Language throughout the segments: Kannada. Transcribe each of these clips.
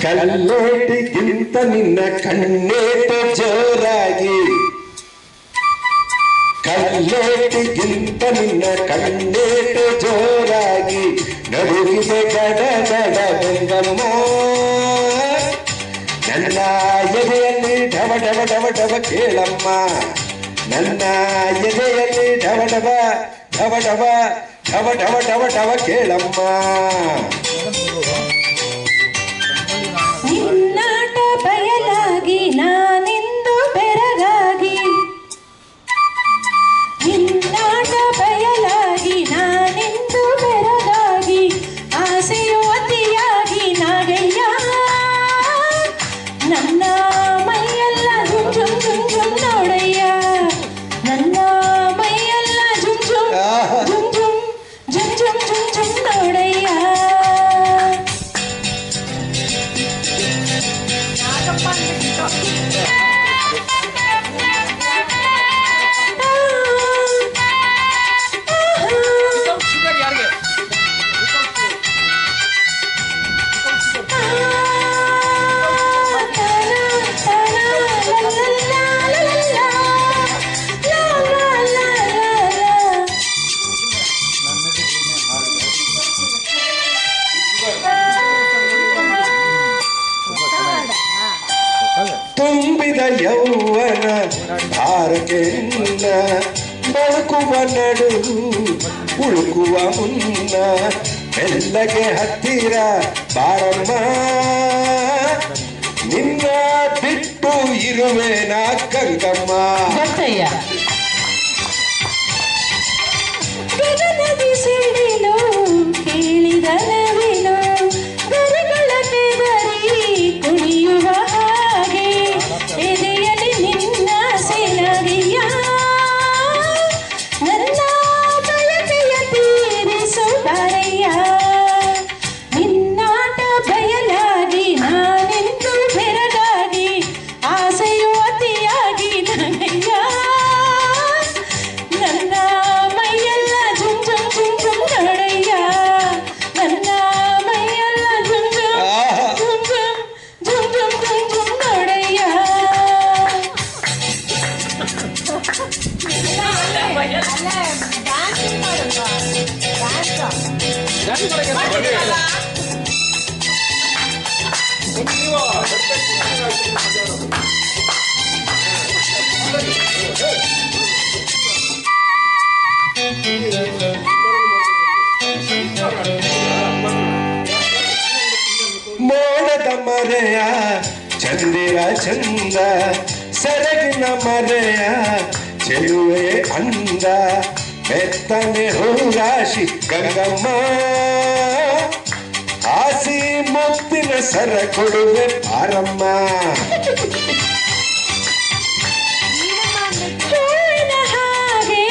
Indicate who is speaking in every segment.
Speaker 1: ಕಲ್ಲೇಟಿಗಿಂತ ನಿನ್ನ ಕಣ್ಣೇಟು ಜೋರಾಗಿ, ಕಲ್ಲೇಟಿಗಿಂತ ನಿನ್ನ ಕಣ್ಣೇಟು ಜೋರಾಗಿ ನಡುಗಿದೆ ಗಡ ಗಡ ಗಂಗಮ್ಮ. ನನ್ನ ಎದೆಯಲ್ಲಿ ಢವ ಢವ ಢವ ಢವ ಕೇಳಮ್ಮ, ನನ್ನ ಎದೆಯಲ್ಲಿ ಢವ ಢವ ಢವ ಢವ ಢವ ಢವ ಢವ ಢವ ಕೇಳಮ್ಮ.
Speaker 2: ನಿನ್ನಾಟ ಬಯಲಾಗಿ ನಾನಿಂದು ಬೆರಗಾಗಿ, ನಿನ್ನಾಟ ಬಯಲಾಗಿ ನಾನಿಂದು ಬೆರಗಾಗಿ ಆಸೆಯು ಅತಿಯಾಗಿ ನಾಗಯ್ಯ. ನನ್ನ ಮೈಯೆಲ್ಲ ಜುಮ್ ಜುಮ್ ಜುಮ್ ಜುಮ್ ನೋಡಯ್ಯ, ನನ್ನ ಮೈಯೆಲ್ಲ ಜುಮ್ ಜುಮ್ ಜುಮ್ ಜುಮ್ ಜುಮ್ ಜುಮ್ ಜುಮ್ ಜುಮ್ ನೋಡಯ್ಯ.
Speaker 1: ತುಂಬಿದ ಯೌವನ ಭಾರಕ್ಕೆ ನಿನ್ನ ಬಳುಕುವ ನಡು ಉಳುಕುವ ಮುನ್ನ ಮೆಲ್ಲಗೆ ಹತ್ತಿರ ಬಾರಮ್ಮ. ನಿನ್ನ ಬಿಟ್ಟು ಇರುವೆ ನಾ ಗಂಗಮ್ಮ.
Speaker 2: ಗಗನದಿ ಸಿಡಿಲು ಕೇಳಿದ ನವಿಲು ಗರಿಗಳ ಕೆದರಿ ಕುಣಿಯುವ ಹಾಗೆ ಎದೆಯಲ್ಲಿ ನಿನ್ನ ಸೇನಗಿಯ. ನನ್ನ ಬಯಕೆಯ ತೀರಿಸು ಬಾರಯ್ಯ, ನಿನ್ನಾಟ ಬಯಲಾಗಿ ನಾನೆಂದು ಬೆರಗಾಗಿ ಆಸೆಯು ಅತಿಯಾಗಿ ನನಯ್ಯ. ನನ್ನ ಮೈಯೆಲ್ಲ ಜುಮ್ ಜುಮ್ ಜುಮ್ ಜುಮ್ ನೋಡಯ್ಯ, ನನ್ನ ಮೈಯೆಲ್ಲ ಜುಮ್ ಜುಮ್ ಜುಮ್ ಜುಮ್ ಜುಮ್ ಜುಮ್ ಜುಮ್ ಜುಮ್ ನೋಡಯ್ಯ.
Speaker 1: ಮೋಡದ ಮರೆಯ ಚಂದಿರ ಚಂದ, ಸೆರಗಿನ ಮರೆಯ ಚೆಲುವೆ ಅಂದ, ಬೆತ್ತನೆ ಹೂರಾಶಿ ಗಂಗಮ್ಮ. ಆಸಿ ಮುತ್ತಿನ ಸರ ಕೊಡುವೆ ಪಾರಮ್ಮ.
Speaker 2: ಹೂವಿನ ಹಾಗೆ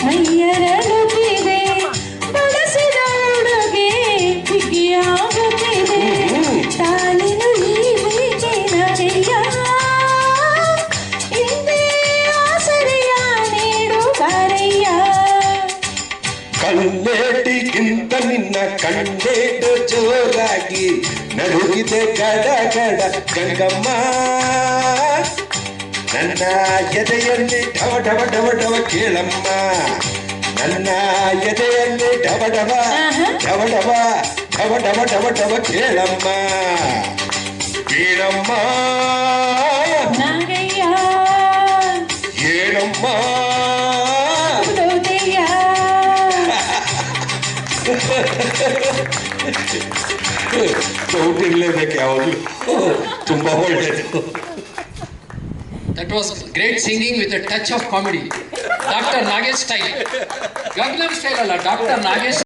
Speaker 2: ಮೈಯರಳುತ್ತಿದೆ, ಬಡಸಿದ ಉಡುಗೆ ಬಿಗಿಯಾಗುತ್ತಿದೆ, ತಾಳಿನು ಈ ಬೀಚೆ ನಗೆಯ. ಹಿಂದೆ ಆಸರೆಯ ನೀಡು ಬಾರಯ್ಯ.
Speaker 1: ಕಲ್ಲೇಟಿಗಿಂತ ನಿನ್ನ ಕಣ್ಣೇಟು ಜೋರಾಗಿ ನಡುಗಿದೆ ಗಡ ಗಡ ಗಂಗಮ್ಮ. ನನ್ನ ಎದೆಯಲ್ಲಿ ಢವ ಢವ ಢವ ಢವ ಕೇಳಮ್ಮ, ನನ್ನ ಎದೆಯಲ್ಲಿ ಢವ ಢವ ಢವ ಢವ ಢವ ಢವ ಢವ ಢವ ಕೇಳಮ್ಮ. ವೀರಮ್ಮ
Speaker 2: ನಾಗಯ್ಯ
Speaker 1: ಏನಮ್ಮ
Speaker 2: ಉದೋದಯ್ಯ.
Speaker 1: ಇರಲೇಬೇಕು ಯಾವಾಗಲೂ, ತುಂಬಾ ಒಳ್ಳೆಯದು.
Speaker 3: That was great singing with a touch of comedy. Dr. Nagesh style. Gangnam style ಅಲ್ಲ, Dr. Nagesh